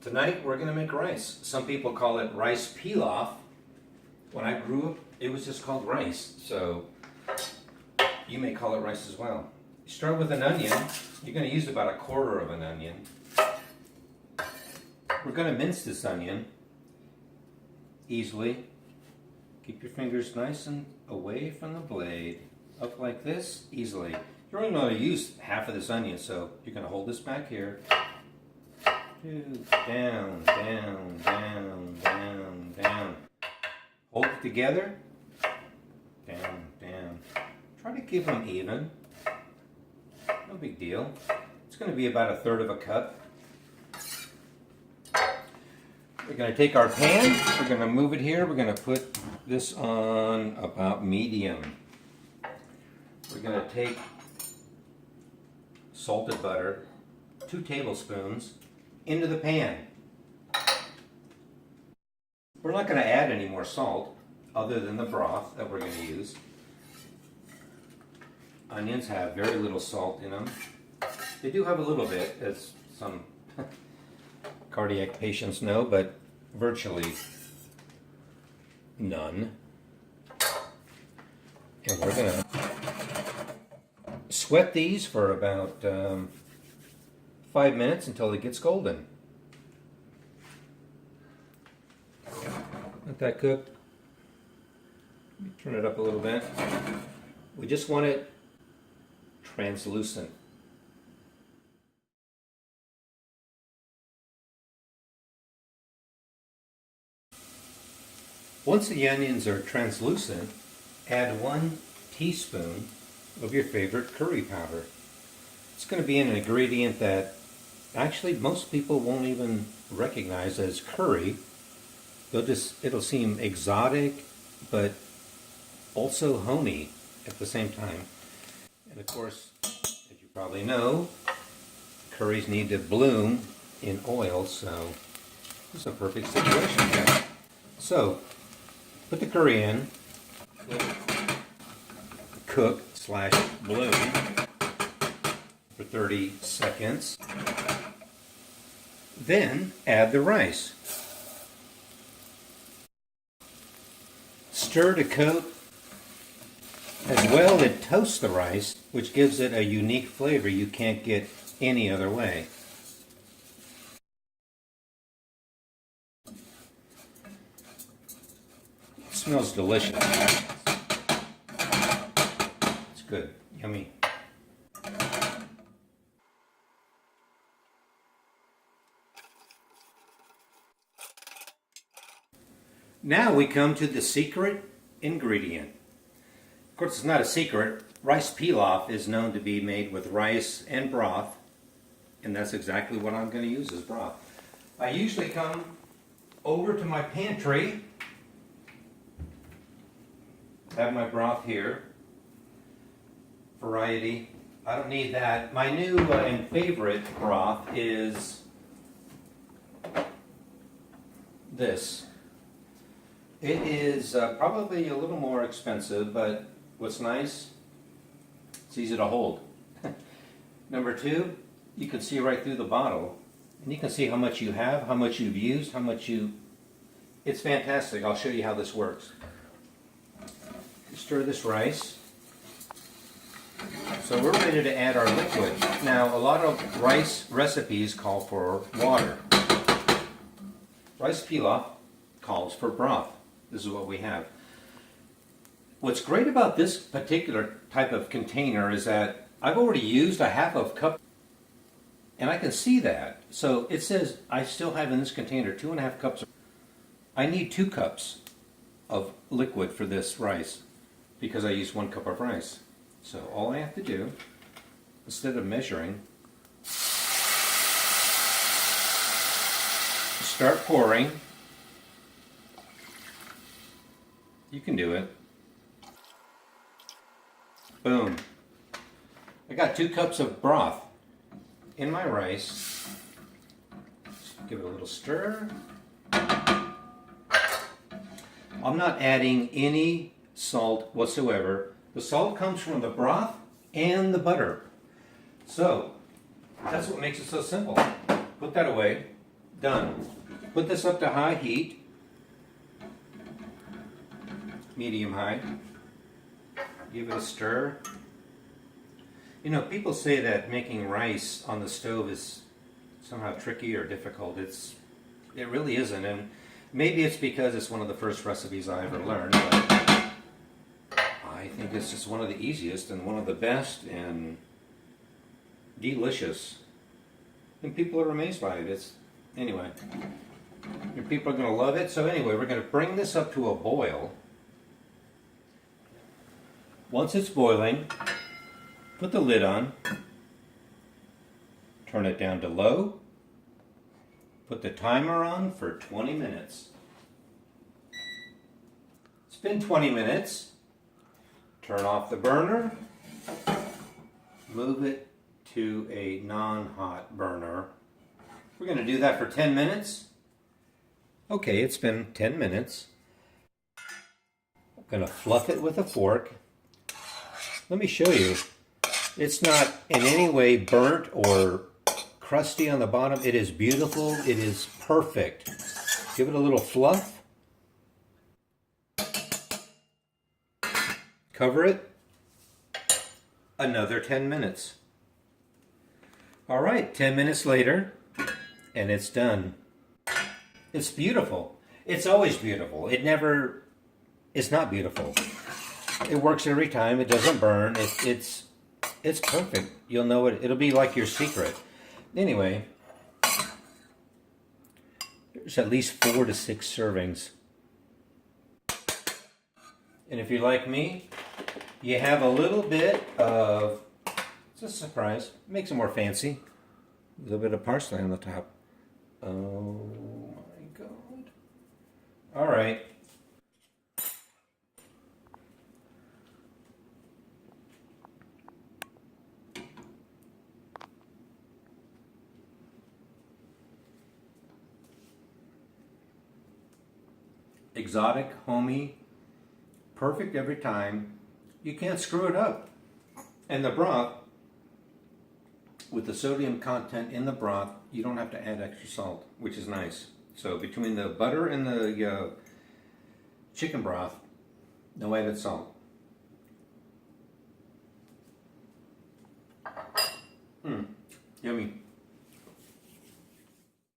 Tonight we're going to make rice. Some people call it rice pilaf. When I grew up, it was just called rice. So you may call it rice as well. You start with an onion. You're going to use about 1/4 of an onion. We're going to mince this onion easily. Keep your fingers nice and away from the blade. Up like this, easily. You're only going to use half of this onion, so you're going to hold this back here. Down, down, down, down, down. Hold it together. Down, down. Try to keep them even. No big deal. It's going to be about 1/3 cup. We're going to take our pan. We're going to move it here. We're going to put this on about medium. We're going to take salted butter, 2 tablespoons, into the pan. We're not going to add any more salt other than the broth that we're going to use. Onions have very little salt in them. They do have a little bit, as some cardiac patients know, but virtually none. And we're going to sweat these for about 5 minutes until it gets golden. Let that cook. Turn it up a little bit. We just want it translucent. Once the onions are translucent, add 1 teaspoon of your favorite curry powder. It's going to be an ingredient that actually most people won't even recognize as curry. It'll seem exotic, but also homey at the same time. And of course, as you probably know, curries need to bloom in oil, so it's a perfect situation here. So, put the curry in, cook/bloom for 30 seconds. Then add the rice. Stir to coat. As well, it toasts the rice, which gives it a unique flavor you can't get any other way. It smells delicious. It's good. Yummy. Now we come to the secret ingredient. Of course, it's not a secret. Rice pilaf is known to be made with rice and broth, and that's exactly what I'm going to use as broth. I usually come over to my pantry, have my broth here. Variety. I don't need that. My new and favorite broth is this. It is probably a little more expensive, but what's nice, it's easy to hold. Number 2, you can see right through the bottle, and you can see how much you have, how much you've used, It's fantastic. I'll show you how this works. You stir this rice. So we're ready to add our liquid. Now, a lot of rice recipes call for water. Rice pilaf calls for broth. This is what we have. What's great about this particular type of container is that I've already used 1/2 cup, and I can see that. So it says I still have in this container 2.5 cups. I need 2 cups of liquid for this rice because I used 1 cup of rice. So all I have to do, instead of measuring, start pouring. You can do it. Boom. I got 2 cups of broth in my rice. Just give it a little stir. I'm not adding any salt whatsoever. The salt comes from the broth and the butter. So, that's what makes it so simple. Put that away. Done. Put this up to high heat, medium high. Give it a stir. You know, people say that making rice on the stove is somehow tricky or difficult. It really isn't, and maybe it's because it's one of the first recipes I ever learned, but I think it's just one of the easiest and one of the best and delicious. And people are amazed by it. Anyway, and people are going to love it. So anyway, we're going to bring this up to a boil. Once it's boiling, put the lid on, turn it down to low, put the timer on for 20 minutes. It's been 20 minutes. Turn off the burner, move it to a non-hot burner. We're going to do that for 10 minutes. Okay, it's been 10 minutes. I'm going to fluff it with a fork. Let me show you. It's not in any way burnt or crusty on the bottom. It is beautiful. It is perfect. Give it a little fluff. Cover it. Another 10 minutes. All right, 10 minutes later, and it's done. It's beautiful. It's always beautiful. It's not beautiful. It works every time. It doesn't burn. It's perfect. You'll know it. It'll be like your secret. Anyway, there's at least 4 to 6 servings. And if you're like me, you have a little bit of, it's a surprise, makes it more fancy. A little bit of parsley on the top. Oh my God. All right. Exotic, homey, perfect every time. You can't screw it up. And the broth, with the sodium content in the broth, you don't have to add extra salt, which is nice. So between the butter and the chicken broth, no added salt. Yummy.